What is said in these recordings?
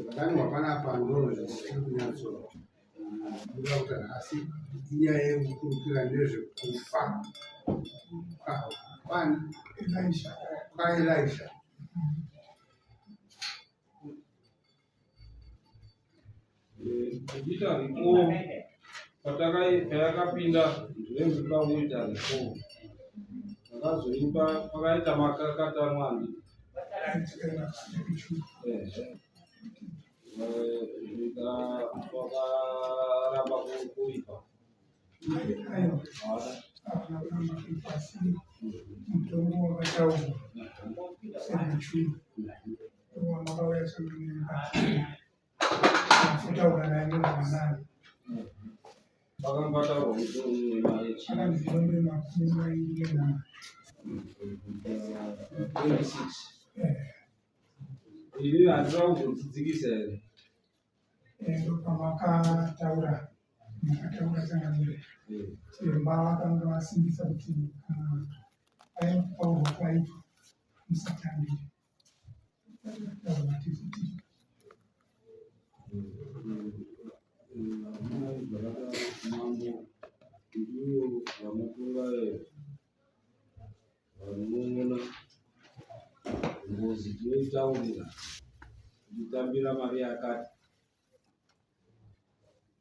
Ndani hapana ndoro zvinyaso kuda kuti asi inyaya yekukurukira ndezvekufa kwaElisha. Kuita riko payakapinda zvemukauita riko akazoimba pakaita makakata mwandi vakaramba kuipa mutombo wakataurwa semuchui wamakauya sekutaura naye nezvanani vakambataurwa akazvinombe 24 ini handira kuzodzidzikisa here ndopamakataura tsangamire chiremba vakanga vasimbisa kuti paurwa kwaitwa musatambire taura tifuti mambo ndiyo vanotonga vanoona ngozi tinoitaurira kutambira mari yakati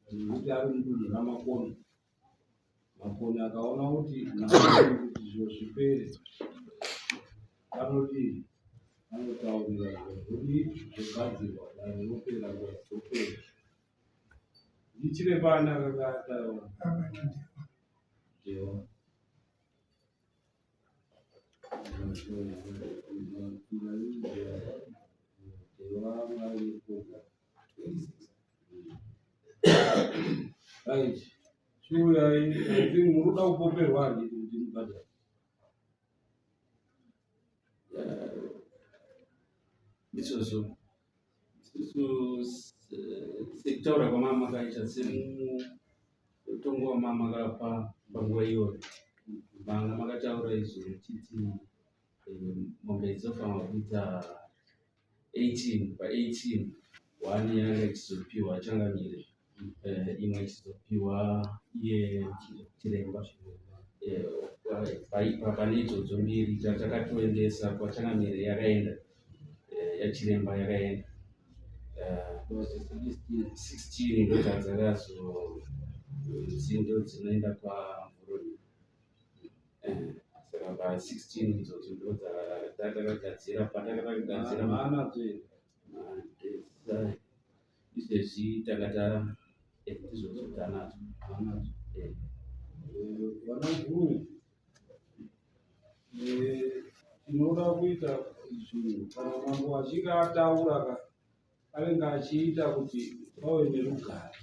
kuti ari mudunhu ramakoni makoni akaona kuti kuti zviro zvipere anodii anotaurira zvodi zvogadzirwa dai rinopera zvopera ndichirepana kakataura jewa right chiuyai kuti munoda kupoperwa handiti kuti mubhadhara isusu sekutaura kwamama kaita semutongo wamama kapa panguva iyoyo vanga makataura izvo chiti mombe dzofanira kuita 18 pa18 1 yanga ichizopiwa changamire imwe ichizopiwa iye chiremba pane idzodzo mbiri takatoendesa kwachangamire yakaenda yachiremba yakaenda 16 ndo dzakazozindo dzinoenda kwamuroni saka pa16 idzodzo ndo dzatakagadzira patakagadzira maanadzo izvezvi takata izvozvo tanadzo maanadzo vanoguru tinoda kuita zvinhu kana mambo achinge ataura anenge achiita kuti pave nerugare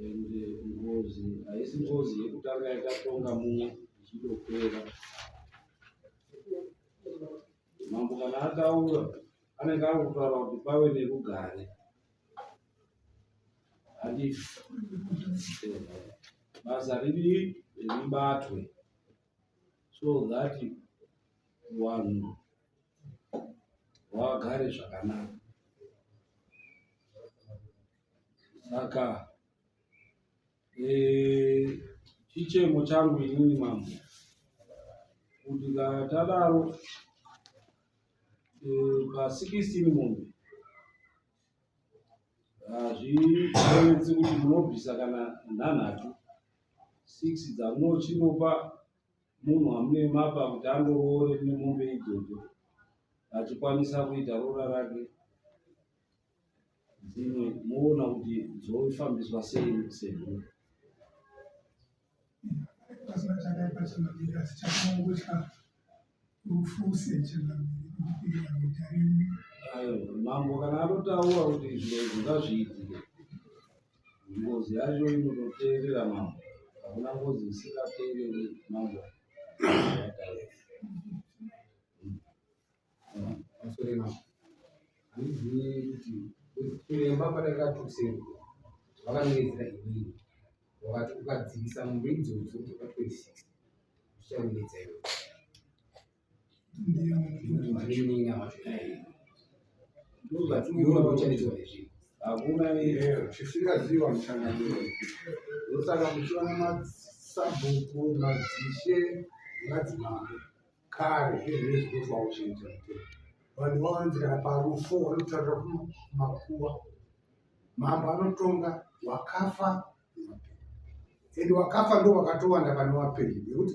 ende ngozi haisi ngozi yekutanga yakatonga mumwe ichidopera mambo kana ataura anenge ari kutaura kuti pave nerugare handifi basa riri ribatwe so that vanhu vagare zvakanaka saka chichemo changu inini mambo kuti kana tadaro pa16 mombe hazvirevedzi kuti munobvisa kana nhanhatu 6 dzamunochiropa munhu amune mapa kuti andoroore nemombe idzodzo achikwanisa kuita rora rake dzimwe moona kuti dzofambiswa sei semhuri pasina chakaipa changamire asi chakanongotya rufuse changamire kupirira mutarini mambo kana anotaura kuti zviro zvingazviitike ngozi yacho inototeerera mambo hakuna ngozi isingateereri mambo Asorema. Handizivi kuti chiremba patakatutsirwa vakanongedzera inini wakati ukadzivisa mombe idzodzo kuti pa26 zvichaunedza iwe ndiyo manin'ina wacho iwo ndochalidzwa izvi hakuna chisingaziwa muchangamiro ndosaka muchiona masabhuku madzishe madzimambo kare zvezvinofa uchiita vanhu vavanzi kana parufo vanotarira kumakuva mambo anotonga wakafa ende wakafa ndo wakatowanda pane wapenyu nekuti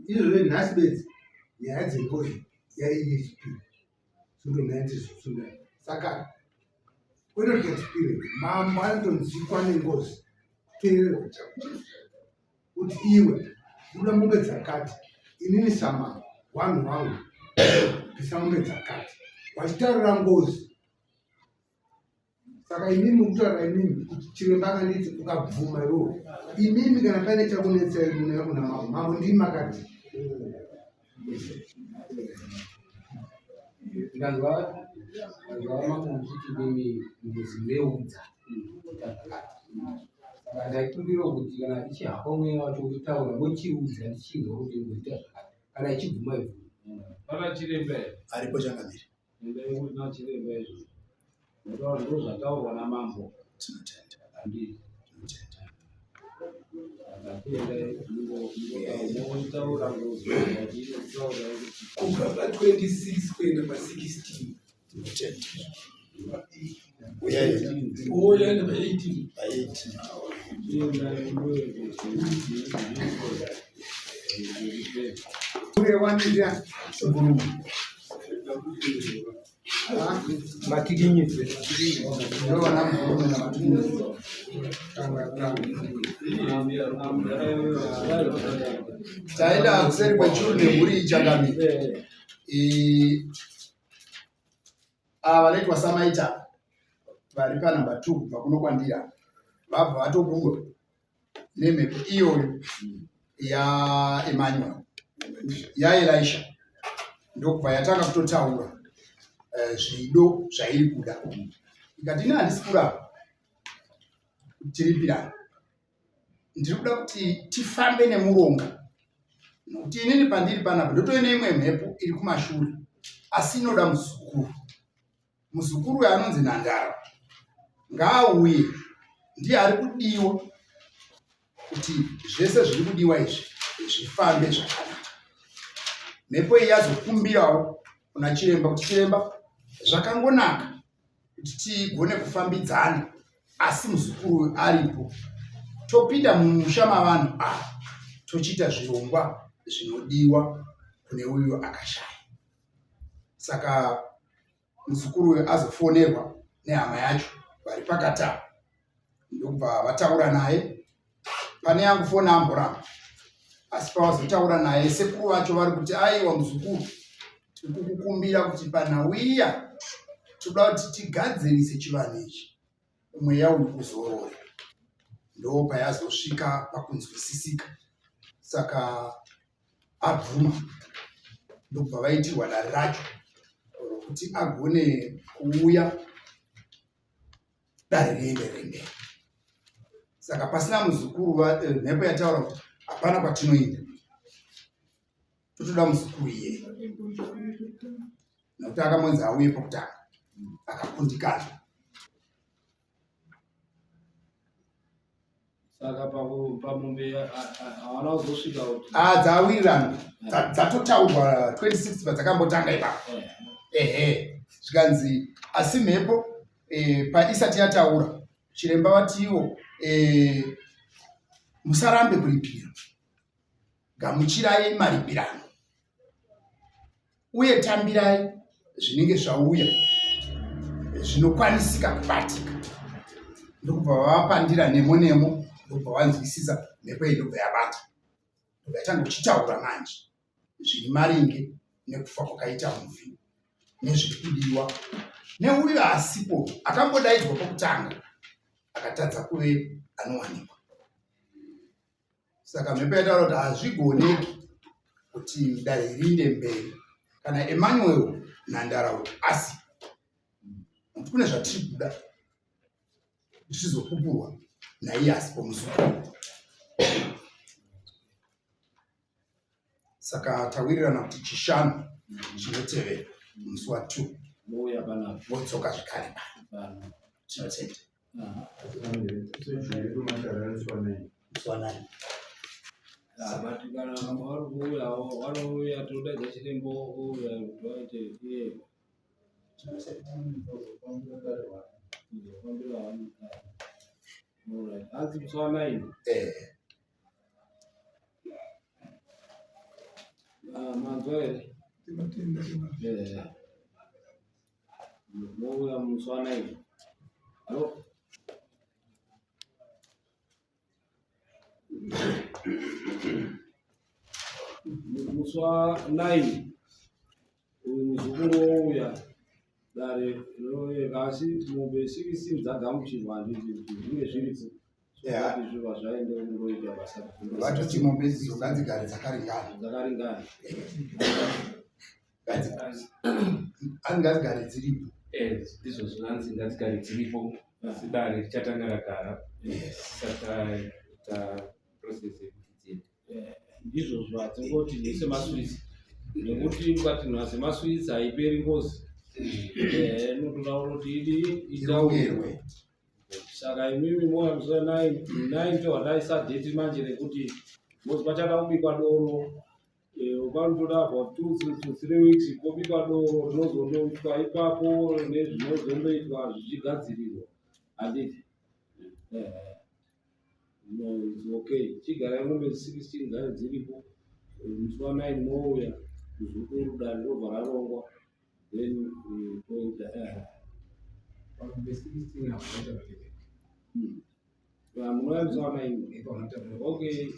izvozvo nhasi bedzi nyaya dzengozi yaihp sundonaitisunda saka when get spirit mambo anotonzikwa nengozi teerera kuti iwe uda mombe dzakati inini sama wanhu wangu bvisa mombe dzakati wachitarira ngozi saka inini mukutaura inini kuti chiremba akanditi ukabvuma iwo imimi kana paine chakunetsai muna kuna mambo ndimi makati ndanzwa mambo muchiti mimi muzimeudza saka ndaikumbira kuti kana ichihapa mweya wacho kutaura mochiudza ndichinzwa kuti ngoita zvakati kana ichibvuma ibvuma pana chirembe aripo changamiri na chirembe izvo ndotaura ndo zvataurwa namambo tinotenda handii tinotenda motaura ngozitaura kuti kubva pa26 kuenda pa16 tinotenda ouya neva18 urewanira matikinyise ndovana mvume namatikinyise taenda kuseri kwechuru nemhuri ichangamiri ava vanoitwa samaita vari panhamba 2 kubva kunokwandira vabva vatobuda nemhepo iyoyo yaEmanuel yaElisha ndokubva yatanga kutotaura zvido zvairi kuda ikati ini handisi kurapa tiripirana ndiri kuda kuti tifambe nemuronga nokuti inini pandiri panapa ndotoine imwe mhepo iri kumashure asi inoda muzukuru uyo anonzi Nhandara ngaauye ndiye ari kudiwa kuti zvese zviri kudiwa izvi zvifambe zvakanaka. Mhepo iyi yazokumbirawo kuna chiremba kuti chiremba zvakangonaka kuti tigone kufambidzana asi muzukuru aripo topinda mumusha mavanhu tochiita zvirongwa zvinodiwa kune uyo akashaya. Saka muzukuru uyo azofonerwa nehama yacho vari pakata ndokubva vataura naye. Pane yangu foni amboramba asi pavazotaura naye sekuru vacho vari kuti aiwa muzukuru tiri kukukumbira kuti panhauya toda kuti tigadzirise chivanhu ichi mweya uri kuzorora. Ndo payazosvika pakunzwisisika. Saka abvuma ndokubva vaitirwa dare racho rokuti agone kuuya dare rienderere mberi. Saka pasina muzukuru mhepo yataura kuti hapana kwatinoenda totoda muzukuru iye nokuti akamonzi auye pokutanga akakundikana. Saka pamombe hawana kuzosvika kuti dzawirirana dzatotaurwa 26 padzakambotanga ipapo. Zvikanzi asi mhepo paisati yataura chiremba vatiwo musarambe kuripira, gamuchirai maripirano uye tambirai zvinenge zvauya zvinokwanisika kubatika. Ndokubva vavapandira nemo nemo ndokubva vanzwisisa mhepo iyi ndobva yabata ndobva yatanga kuchitaura manje zviri maringe nekufa kwakaita mufi nezviri kudiwa neuyo asipo akambodaidzwa pokutanga akatadza kuve anowanikwa. Saka mhepo yataura kuti hazvigoneki kuti dare riinde mberi kana Emmanuel Nhandara asi kuti kune zvatiri kuda zvichizopupurwa naiye asipo muzukuru. Saka tawirirana kuti chishanu chinotevera musi wa2 mouya panapa wotsoka zvakare pano. tinotenda Aha. musanani But kana vanouya todaidza chirembo ouya kuti vaite iye kuzofambira vanogara. Alright. Hanzi musi wa9. Manzwa here? tinotenda Mouya musi wa9. Halo? Musi wa9 uyu muzukuru wouya dare rinoyeka asi mombe 16 dzagamuchirwa handiti zvinge zviripo kuti zviva zvaende kundoita basa vatoti mombe idzidzo ngadzigare dzakaringana dzakaringana. ngadzigare dziripo ndizvo zvinanzi ngadzigare dziripo asi dare richatanga ragara saka process yekuti dziende. Ndizvo zvatingoti nesemaswitsi nekuti ukati nhasi maswitsi haiperi ngozi inotoda kuti itaurwe. Saka imimi moya musi wa9 tohadaisa dheti manje rekuti ngozi pachada kubikwa doro ukanotoda about 2 to 3 weeks pobikwa doro rinozondoitwa ipapo nezvinozondoitwa zvichigadzirirwa handiti. No, it's okay. Chigara ngombe 16 gari dziripo. Musi wa9 mouya muzukuru dare robva rarongwa then toita Ngombe 16 hakuita vateketi. munouya musi wa9. Ipo vanotaura Okay,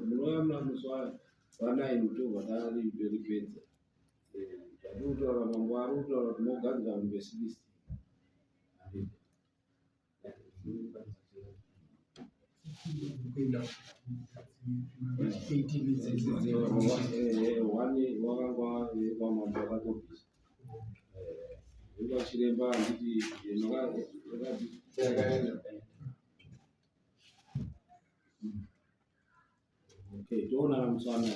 munouya musi wa9 tobva taripedza. Zvatinotaura mangwari kutaura kuti mogadzira ngombe 16. kuenda 18 wani wakangwa pamambo akatobvisa ikachiremba handiti okay toonana musi wa9.